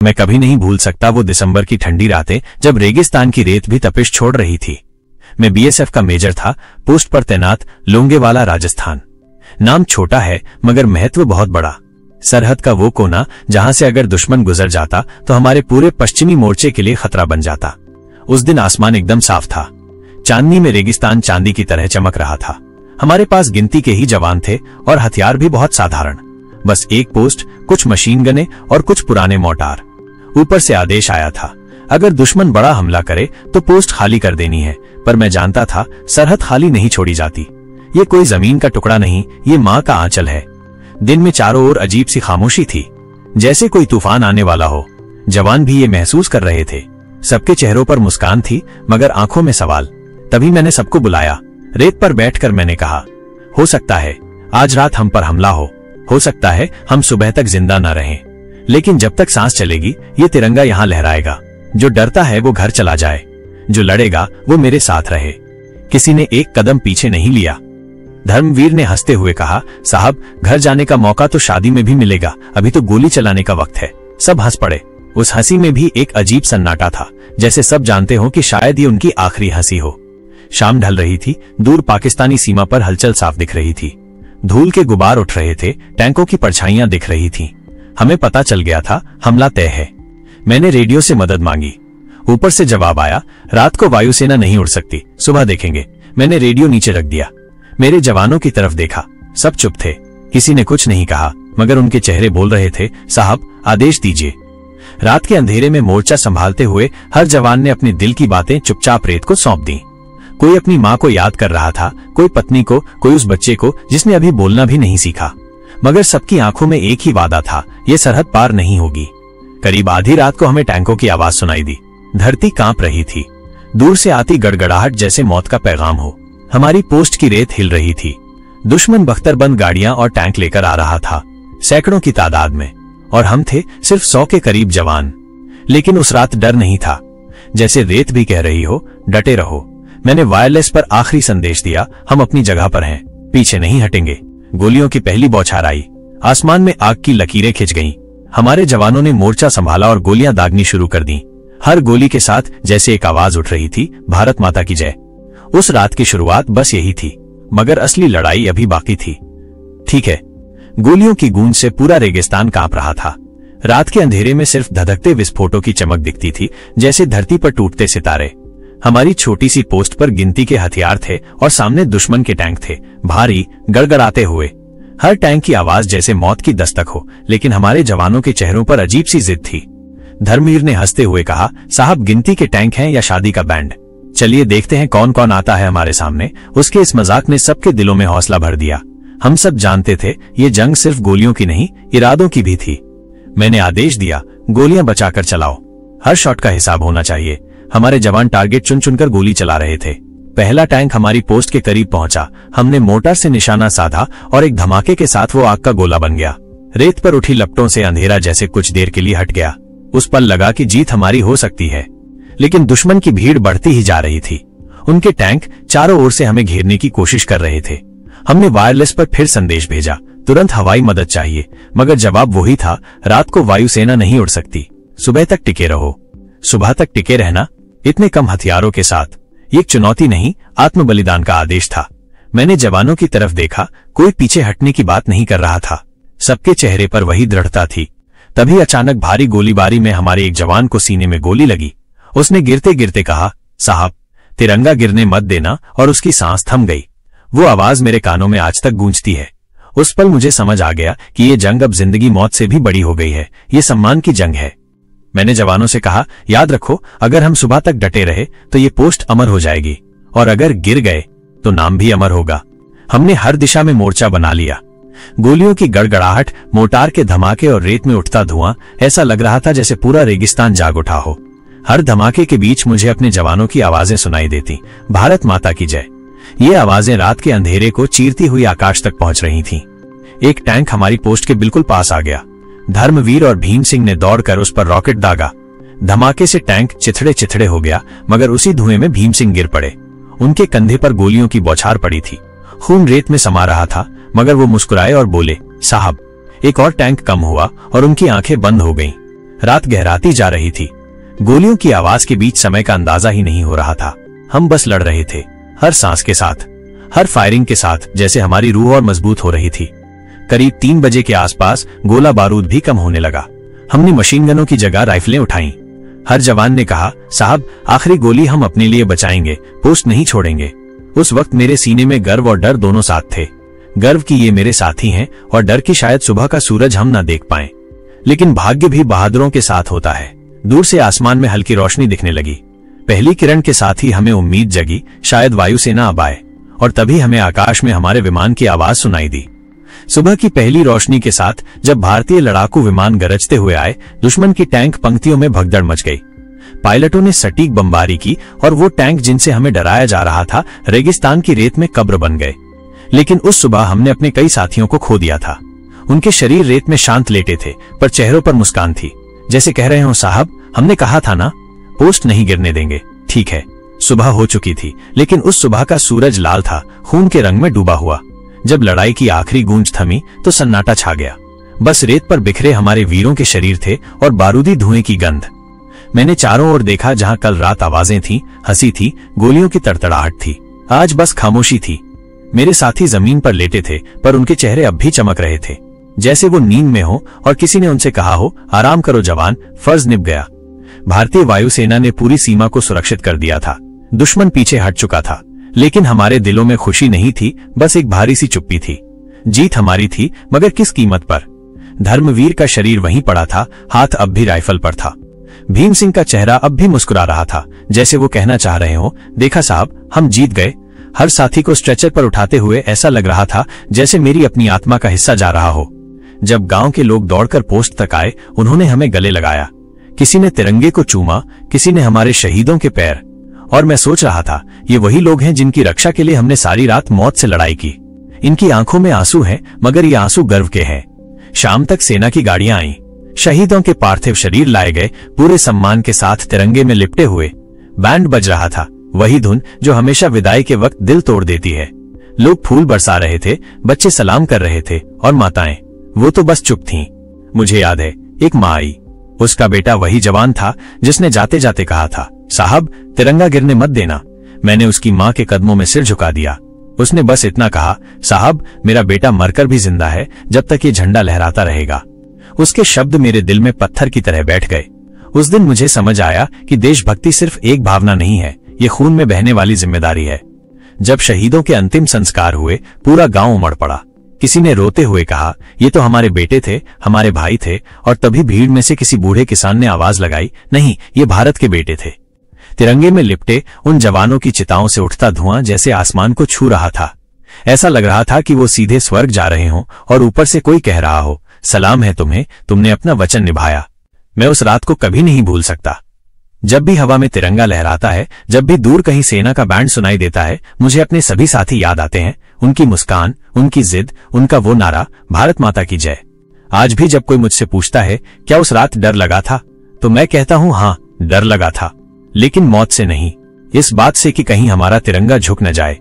मैं कभी नहीं भूल सकता वो दिसंबर की ठंडी रातें जब रेगिस्तान की रेत भी तपिश छोड़ रही थी। मैं बीएसएफ का मेजर था, पोस्ट पर तैनात, लोंगेवाला, राजस्थान। नाम छोटा है मगर महत्व बहुत बड़ा। सरहद का वो कोना जहां से अगर दुश्मन गुजर जाता तो हमारे पूरे पश्चिमी मोर्चे के लिए खतरा बन जाता। उस दिन आसमान एकदम साफ था। चांदनी में रेगिस्तान चांदी की तरह चमक रहा था। हमारे पास गिनती के ही जवान थे और हथियार भी बहुत साधारण। बस एक पोस्ट, कुछ मशीन गने और कुछ पुराने मोर्टार। ऊपर से आदेश आया था, अगर दुश्मन बड़ा हमला करे तो पोस्ट खाली कर देनी है। पर मैं जानता था सरहद खाली नहीं छोड़ी जाती। ये कोई जमीन का टुकड़ा नहीं, ये माँ का आंचल है। दिन में चारों ओर अजीब सी खामोशी थी, जैसे कोई तूफान आने वाला हो। जवान भी ये महसूस कर रहे थे। सबके चेहरों पर मुस्कान थी मगर आंखों में सवाल। तभी मैंने सबको बुलाया। रेत पर बैठकर मैंने कहा, हो सकता है आज रात हम पर हमला हो सकता है हम सुबह तक जिंदा न रहें, लेकिन जब तक सांस चलेगी ये तिरंगा यहाँ लहराएगा। जो डरता है वो घर चला जाए, जो लड़ेगा वो मेरे साथ रहे। किसी ने एक कदम पीछे नहीं लिया। धर्मवीर ने हंसते हुए कहा, साहब घर जाने का मौका तो शादी में भी मिलेगा, अभी तो गोली चलाने का वक्त है। सब हंस पड़े। उस हंसी में भी एक अजीब सन्नाटा था, जैसे सब जानते हो कि शायद ये उनकी आखिरी हंसी हो। शाम ढल रही थी। दूर पाकिस्तानी सीमा पर हलचल साफ दिख रही थी। धूल के गुबार उठ रहे थे, टैंकों की परछाइयां दिख रही थीं। हमें पता चल गया था हमला तय है। मैंने रेडियो से मदद मांगी। ऊपर से जवाब आया, रात को वायुसेना नहीं उड़ सकती, सुबह देखेंगे। मैंने रेडियो नीचे रख दिया। मेरे जवानों की तरफ देखा, सब चुप थे। किसी ने कुछ नहीं कहा मगर उनके चेहरे बोल रहे थे, साहब आदेश दीजिए। रात के अंधेरे में मोर्चा संभालते हुए हर जवान ने अपने दिल की बातें चुपचाप रेत को सौंप दी। कोई अपनी माँ को याद कर रहा था, कोई पत्नी को, कोई उस बच्चे को जिसने अभी बोलना भी नहीं सीखा। मगर सबकी आंखों में एक ही वादा था, ये सरहद पार नहीं होगी। करीब आधी रात को हमें टैंकों की आवाज सुनाई दी। धरती कांप रही थी। दूर से आती गड़गड़ाहट जैसे मौत का पैगाम हो। हमारी पोस्ट की रेत हिल रही थी। दुश्मन बख्तरबंद गाड़ियां और टैंक लेकर आ रहा था, सैकड़ों की तादाद में, और हम थे सिर्फ 100 के करीब जवान। लेकिन उस रात डर नहीं था। जैसे रेत भी कह रही हो, डटे रहो। मैंने वायरलेस पर आखिरी संदेश दिया, हम अपनी जगह पर हैं, पीछे नहीं हटेंगे। गोलियों की पहली बौछार आई। आसमान में आग की लकीरें खिंच गईं। हमारे जवानों ने मोर्चा संभाला और गोलियां दागनी शुरू कर दी। हर गोली के साथ जैसे एक आवाज उठ रही थी, भारत माता की जय। उस रात की शुरुआत बस यही थी, मगर असली लड़ाई अभी बाकी थी। ठीक है, गोलियों की गूंज से पूरा रेगिस्तान कांप रहा था। रात के अंधेरे में सिर्फ धधकते विस्फोटों की चमक दिखती थी, जैसे धरती पर टूटते सितारे। हमारी छोटी सी पोस्ट पर गिनती के हथियार थे और सामने दुश्मन के टैंक थे, भारी, गड़गड़ाते हुए। हर टैंक की आवाज जैसे मौत की दस्तक हो, लेकिन हमारे जवानों के चेहरों पर अजीब सी जिद थी। धर्मवीर ने हंसते हुए कहा, साहब गिनती के टैंक हैं या शादी का बैंड? चलिए देखते हैं कौन कौन आता है हमारे सामने। उसके इस मजाक ने सबके दिलों में हौसला भर दिया। हम सब जानते थे ये जंग सिर्फ गोलियों की नहीं, इरादों की भी थी। मैंने आदेश दिया, गोलियां बचाकर चलाओ, हर शॉट का हिसाब होना चाहिए। हमारे जवान टारगेट चुन चुनकर गोली चला रहे थे। पहला टैंक हमारी पोस्ट के करीब पहुंचा। हमने मोर्टार से निशाना साधा और एक धमाके के साथ वो आग का गोला बन गया। रेत पर उठी लपटों से अंधेरा जैसे कुछ देर के लिए हट गया। उस पल लगा कि जीत हमारी हो सकती है, लेकिन दुश्मन की भीड़ बढ़ती ही जा रही थी। उनके टैंक चारों ओर से हमें घेरने की कोशिश कर रहे थे। हमने वायरलेस पर फिर संदेश भेजा, तुरंत हवाई मदद चाहिए। मगर जवाब वही था, रात को वायुसेना नहीं उड़ सकती, सुबह तक टिके रहो। सुबह तक टिके रहना इतने कम हथियारों के साथ, ये एक चुनौती नहीं, आत्म बलिदान का आदेश था। मैंने जवानों की तरफ देखा, कोई पीछे हटने की बात नहीं कर रहा था। सबके चेहरे पर वही दृढ़ता थी। तभी अचानक भारी गोलीबारी में हमारे एक जवान को सीने में गोली लगी। उसने गिरते गिरते कहा, साहब तिरंगा गिरने मत देना, और उसकी सांस थम गई। वो आवाज मेरे कानों में आज तक गूंजती है। उस पल मुझे समझ आ गया कि ये जंग अब जिंदगी मौत से भी बड़ी हो गई है। ये सम्मान की जंग है। मैंने जवानों से कहा, याद रखो, अगर हम सुबह तक डटे रहे तो ये पोस्ट अमर हो जाएगी, और अगर गिर गए तो नाम भी अमर होगा। हमने हर दिशा में मोर्चा बना लिया। गोलियों की गड़गड़ाहट, मोर्टार के धमाके और रेत में उठता धुआं, ऐसा लग रहा था जैसे पूरा रेगिस्तान जाग उठा हो। हर धमाके के बीच मुझे अपने जवानों की आवाजें सुनाई देती, भारत माता की जय। ये आवाजें रात के अंधेरे को चीरती हुई आकाश तक पहुंच रही थीं। एक टैंक हमारी पोस्ट के बिल्कुल पास आ गया। धर्मवीर और भीम सिंह ने दौड़कर उस पर रॉकेट दागा। धमाके से टैंक चिथड़े चिथड़े हो गया, मगर उसी धुएं में भीम सिंह गिर पड़े। उनके कंधे पर गोलियों की बौछार पड़ी थी। खून रेत में समा रहा था, मगर वो मुस्कुराए और बोले, साहब एक और टैंक कम हुआ, और उनकी आंखें बंद हो गईं। रात गहराती जा रही थी। गोलियों की आवाज के बीच समय का अंदाजा ही नहीं हो रहा था। हम बस लड़ रहे थे, हर सांस के साथ, हर फायरिंग के साथ, जैसे हमारी रूह और मजबूत हो रही थी। करीब 3 बजे के आसपास गोला बारूद भी कम होने लगा। हमने मशीन गनों की जगह राइफलें उठाई। हर जवान ने कहा, साहब आखिरी गोली हम अपने लिए बचाएंगे, पोस्ट नहीं छोड़ेंगे। उस वक्त मेरे सीने में गर्व और डर दोनों साथ थे। गर्व कि ये मेरे साथी हैं, और डर कि शायद सुबह का सूरज हम ना देख पाएं। लेकिन भाग्य भी बहादुरों के साथ होता है। दूर से आसमान में हल्की रोशनी दिखने लगी। पहली किरण के साथ ही हमें उम्मीद जगी, शायद वायुसेना अब आए। और तभी हमें आकाश में हमारे विमान की आवाज सुनाई दी। सुबह की पहली रोशनी के साथ जब भारतीय लड़ाकू विमान गरजते हुए आए, दुश्मन की टैंक पंक्तियों में भगदड़ मच गई। पायलटों ने सटीक बमबारी की और वो टैंक जिनसे हमें डराया जा रहा था, रेगिस्तान की रेत में कब्र बन गए। लेकिन उस सुबह हमने अपने कई साथियों को खो दिया था। उनके शरीर रेत में शांत लेटे थे, पर चेहरों पर मुस्कान थी, जैसे कह रहे हो, साहब हमने कहा था ना, पोस्ट नहीं गिरने देंगे। ठीक है, सुबह हो चुकी थी, लेकिन उस सुबह का सूरज लाल था, खून के रंग में डूबा हुआ। जब लड़ाई की आखिरी गूंज थमी तो सन्नाटा छा गया। बस रेत पर बिखरे हमारे वीरों के शरीर थे और बारूदी धुएं की गंध। मैंने चारों ओर देखा, जहां कल रात आवाजें थीं, हंसी थी, गोलियों की तड़तड़ाहट थी, आज बस खामोशी थी। मेरे साथी जमीन पर लेटे थे, पर उनके चेहरे अब भी चमक रहे थे, जैसे वो नींद में हो और किसी ने उनसे कहा हो, आराम करो जवान, फर्ज निभ गया। भारतीय वायुसेना ने पूरी सीमा को सुरक्षित कर दिया था। दुश्मन पीछे हट चुका था, लेकिन हमारे दिलों में खुशी नहीं थी, बस एक भारी सी चुप्पी थी। जीत हमारी थी, मगर किस कीमत पर? धर्मवीर का शरीर वहीं पड़ा था, हाथ अब भी राइफल पर था। भीम सिंह का चेहरा अब भी मुस्कुरा रहा था, जैसे वो कहना चाह रहे हो, देखा साहब, हम जीत गए। हर साथी को स्ट्रेचर पर उठाते हुए ऐसा लग रहा था जैसे मेरी अपनी आत्मा का हिस्सा जा रहा हो। जब गांव के लोग दौड़कर पोस्ट तक आए, उन्होंने हमें गले लगाया। किसी ने तिरंगे को चूमा, किसी ने हमारे शहीदों के पैर। और मैं सोच रहा था, ये वही लोग हैं जिनकी रक्षा के लिए हमने सारी रात मौत से लड़ाई की। इनकी आंखों में आंसू हैं, मगर ये आंसू गर्व के हैं। शाम तक सेना की गाड़ियां आईं, शहीदों के पार्थिव शरीर लाए गए, पूरे सम्मान के साथ तिरंगे में लिपटे हुए। बैंड बज रहा था, वही धुन जो हमेशा विदाई के वक्त दिल तोड़ देती है। लोग फूल बरसा रहे थे, बच्चे सलाम कर रहे थे, और माताएं, वो तो बस चुप थीं। मुझे याद है, एक माँ आई। उसका बेटा वही जवान था जिसने जाते जाते कहा था, साहब तिरंगा गिरने मत देना। मैंने उसकी माँ के कदमों में सिर झुका दिया। उसने बस इतना कहा, साहब मेरा बेटा मरकर भी जिंदा है, जब तक ये झंडा लहराता रहेगा। उसके शब्द मेरे दिल में पत्थर की तरह बैठ गए। उस दिन मुझे समझ आया कि देशभक्ति सिर्फ एक भावना नहीं है, ये खून में बहने वाली जिम्मेदारी है। जब शहीदों के अंतिम संस्कार हुए, पूरा गांव उमड़ पड़ा। किसी ने रोते हुए कहा, ये तो हमारे बेटे थे, हमारे भाई थे। और तभी भीड़ में से किसी बूढ़े किसान ने आवाज लगाई, नहीं, ये भारत के बेटे थे। तिरंगे में लिपटे उन जवानों की चिताओं से उठता धुआं जैसे आसमान को छू रहा था। ऐसा लग रहा था कि वो सीधे स्वर्ग जा रहे हों और ऊपर से कोई कह रहा हो, सलाम है तुम्हें, तुमने अपना वचन निभाया। मैं उस रात को कभी नहीं भूल सकता। जब भी हवा में तिरंगा लहराता है, जब भी दूर कहीं सेना का बैंड सुनाई देता है, मुझे अपने सभी साथी याद आते हैं। उनकी मुस्कान, उनकी जिद, उनका वो नारा, भारत माता की जय। आज भी जब कोई मुझसे पूछता है, क्या उस रात डर लगा था, तो मैं कहता हूं, हाँ डर लगा था, लेकिन मौत से नहीं, इस बात से कि कहीं हमारा तिरंगा झुक न जाए।